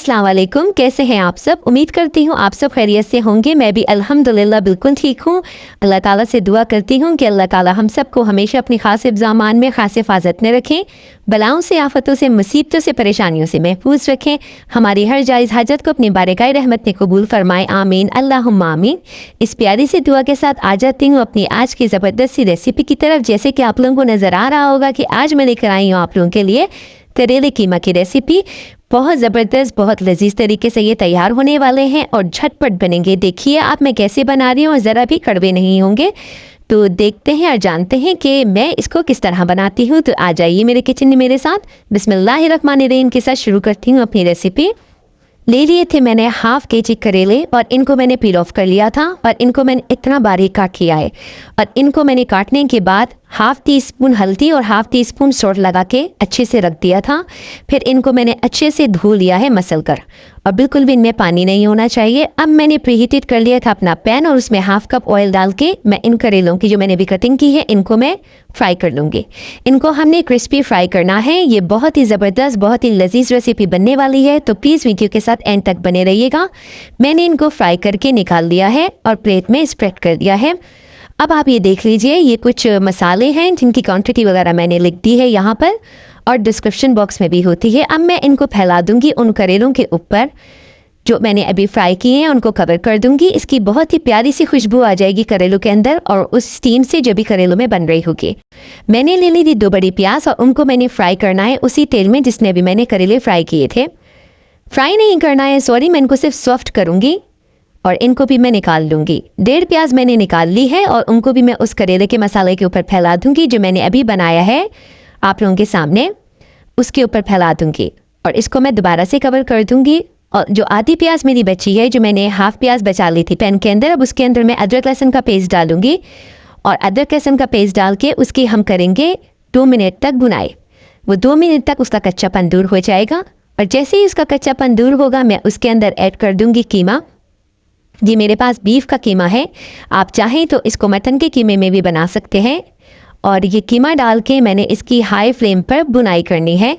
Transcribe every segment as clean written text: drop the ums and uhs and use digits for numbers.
अस्सलाम वालेकुम, कैसे हैं आप सब। उम्मीद करती हूँ आप सब खैरियत से होंगे। मैं भी अल्हम्दुलिल्लाह बिल्कुल ठीक हूँ। अल्लाह ताला से दुआ करती हूँ कि अल्लाह ताला हम सबको हमेशा अपनी ख़ास हिफ़्ज़-ए-अमान में ख़ास हिफाजत में रखें, बलाओं से, आफतों से, मुसीबतों से, परेशानियों से महफूज रखें, हमारी हर जायज़ हाजत को अपनी बारगाह रहमत में कबूल फरमाएँ, आमीन अल्लाहुम्मा आमीन। इस प्यारी सी दुआ के साथ आ जाती हूँ अपनी आज की ज़बरदस्त सी रेसिपी की तरफ। जैसे कि आप लोगों को नज़र आ रहा होगा कि आज मैं लेकर आई हूँ आप लोगों के लिए करेले कीमा की रेसिपी। बहुत ज़बरदस्त, बहुत लजीज तरीके से ये तैयार होने वाले हैं और झटपट बनेंगे। देखिए आप मैं कैसे बना रही हूँ और ज़रा भी कड़वे नहीं होंगे। तो देखते हैं और जानते हैं कि मैं इसको किस तरह बनाती हूँ। तो आ जाइए मेरे किचन में मेरे साथ। बिस्मिल्लाहिर्रहमानिर्रहीम के साथ शुरू करती हूँ अपनी रेसिपी। ले लिए थे मैंने हाफ केजी करेले और इनको मैंने पील ऑफ कर लिया था और इनको मैंने इतना बारीक काट लिया है। और इनको मैंने काटने के बाद हाफ़ टी स्पून हल्दी और हाफ़ टी स्पून सॉल्ट लगा के अच्छे से रख दिया था। फिर इनको मैंने अच्छे से धो लिया है मसल कर, और बिल्कुल भी इनमें पानी नहीं होना चाहिए। अब मैंने प्रीहीटेड कर लिया था अपना पैन और उसमें हाफ कप ऑयल डाल के मैं इन करेलों की जो मैंने भी कटिंग की है इनको मैं फ्राई कर लूँगी। इनको हमने क्रिस्पी फ्राई करना है। ये बहुत ही ज़बरदस्त, बहुत ही लजीज रेसिपी बनने वाली है, तो प्लीज़ वीडियो के साथ एंड तक बने रहिएगा। मैंने इनको फ्राई करके निकाल लिया है और प्लेट में स्प्रेड कर दिया है। अब आप ये देख लीजिए, ये कुछ मसाले हैं जिनकी क्वांटिटी वगैरह मैंने लिख दी है यहाँ पर और डिस्क्रिप्शन बॉक्स में भी होती है। अब मैं इनको फैला दूंगी उन करेलों के ऊपर जो मैंने अभी फ्राई किए हैं, उनको कवर कर दूंगी। इसकी बहुत ही प्यारी सी खुशबू आ जाएगी करेलों के अंदर और उस स्टीम से जो भी करेलों में बन रही होगी। मैंने ले ली थी 2 बड़ी प्याज और उनको मैंने फ्राई करना है उसी तेल में जिसमें अभी मैंने करेले फ्राई किए थे। फ्राई नहीं करना है, सॉरी, मैं इनको सिर्फ सॉफ्ट करूँगी और इनको भी मैं निकाल लूँगी। 1.5 प्याज मैंने निकाल ली है और उनको भी मैं उस करेले के मसाले के ऊपर फैला दूँगी जो मैंने अभी बनाया है आप लोगों के सामने, उसके ऊपर फैला दूँगी और इसको मैं दोबारा से कवर कर दूँगी। और जो आधी प्याज मेरी बची है, जो मैंने हाफ प्याज बचा ली थी पैन के अंदर, अब उसके अंदर मैं अदरक लहसुन का पेस्ट डालूँगी और अदरक लहसुन का पेस्ट डाल के उसकी हम करेंगे 2 मिनट तक बुनाई। वो 2 मिनट तक उसका कच्चापन दूर हो जाएगा और जैसे ही उसका कच्चापन दूर होगा मैं उसके अंदर ऐड कर दूँगी कीमा। जी मेरे पास बीफ का कीमा है, आप चाहें तो इसको मटन के कीमे में भी बना सकते हैं। और ये कीमा डाल के मैंने इसकी हाई फ्लेम पर बुनाई करनी है।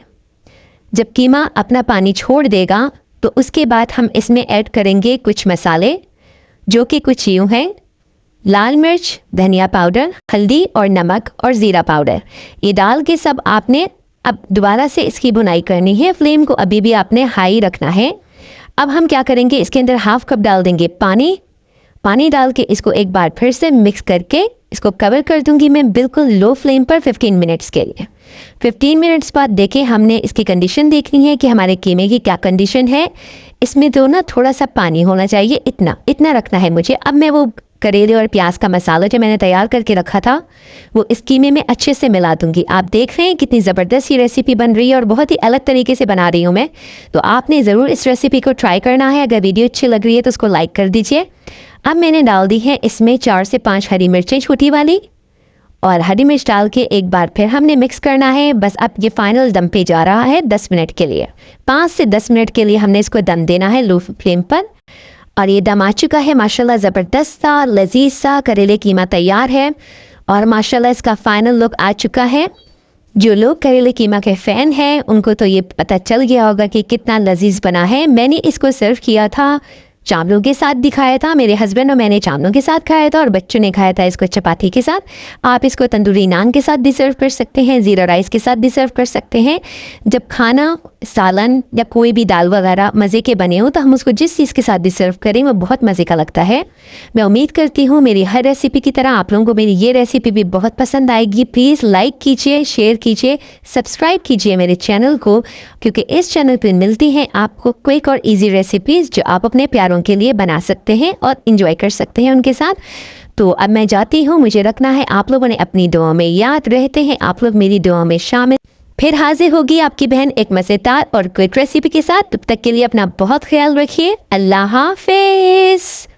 जब कीमा अपना पानी छोड़ देगा तो उसके बाद हम इसमें ऐड करेंगे कुछ मसाले जो कि कुछ यूँ हैं: लाल मिर्च, धनिया पाउडर, हल्दी और नमक और ज़ीरा पाउडर। ये डाल के सब आपने अब दोबारा से इसकी बुनाई करनी है। फ्लेम को अभी भी आपने हाई रखना है। अब हम क्या करेंगे, इसके अंदर हाफ कप डाल देंगे पानी डाल के इसको एक बार फिर से मिक्स करके इसको कवर कर दूंगी मैं बिल्कुल लो फ्लेम पर 15 मिनट्स के लिए। 15 मिनट्स बाद देखें, हमने इसकी कंडीशन देखनी है कि हमारे कीमे की क्या कंडीशन है। इसमें तो ना थोड़ा सा पानी होना चाहिए, इतना रखना है मुझे। अब मैं वो करेले और प्याज का मसाला जो मैंने तैयार करके रखा था वो इस कीमे में अच्छे से मिला दूंगी। आप देख रहे हैं कितनी ज़बरदस्त ये रेसिपी बन रही है और बहुत ही अलग तरीके से बना रही हूँ मैं। तो आपने ज़रूर इस रेसिपी को ट्राई करना है। अगर वीडियो अच्छी लग रही है तो उसको लाइक कर दीजिए। अब मैंने डाल दी है इसमें 4 से 5 हरी मिर्चें छोटी वाली, और हरी मिर्च डाल के एक बार फिर हमने मिक्स करना है। बस अब ये फाइनल दम पे जा रहा है 10 मिनट के लिए। 5 से 10 मिनट के लिए हमने इसको दम देना है लो फ्लेम पर। और ये दम आ चुका है माशाल्लाह, ज़बरदस्त सा लजीज सा करेले कीमा तैयार है और माशाल्लाह इसका फाइनल लुक आ चुका है। जो लोग करेले कीमा के फ़ैन हैं उनको तो ये पता चल गया होगा कि कितना लजीज बना है। मैंने इसको सर्व किया था चावलों के साथ दिखाया था, मेरे हस्बैंड और मैंने चावलों के साथ खाया था और बच्चों ने खाया था इसको चपाती के साथ। आप इसको तंदूरी नान के साथ भी सर्व कर सकते हैं, ज़ीरा राइस के साथ भी सर्व कर सकते हैं। जब खाना सालन या कोई भी दाल वगैरह मज़े के बने हो तो हम उसको जिस चीज़ के साथ भी सर्व करें वो बहुत मज़े का लगता है। मैं उम्मीद करती हूँ मेरी हर रेसिपी की तरह आप लोगों को मेरी ये रेसिपी भी बहुत पसंद आएगी। प्लीज़ लाइक कीजिए, शेयर कीजिए, सब्सक्राइब कीजिए मेरे चैनल को, क्योंकि इस चैनल पर मिलती हैं आपको क्विक और ईजी रेसिपीज़ जो आप अपने प्यारों के लिए बना सकते हैं और इंजॉय कर सकते हैं उनके साथ। तो अब मैं जाती हूँ, मुझे रखना है। आप लोगों ने अपनी दुआ में याद रहते हैं, आप लोग मेरी दुआ में शामिल। फिर हाजिर होगी आपकी बहन एक मज़ेदार और क्विक रेसिपी के साथ। तब तक के लिए अपना बहुत ख्याल रखिए। अल्लाह हाफिज़।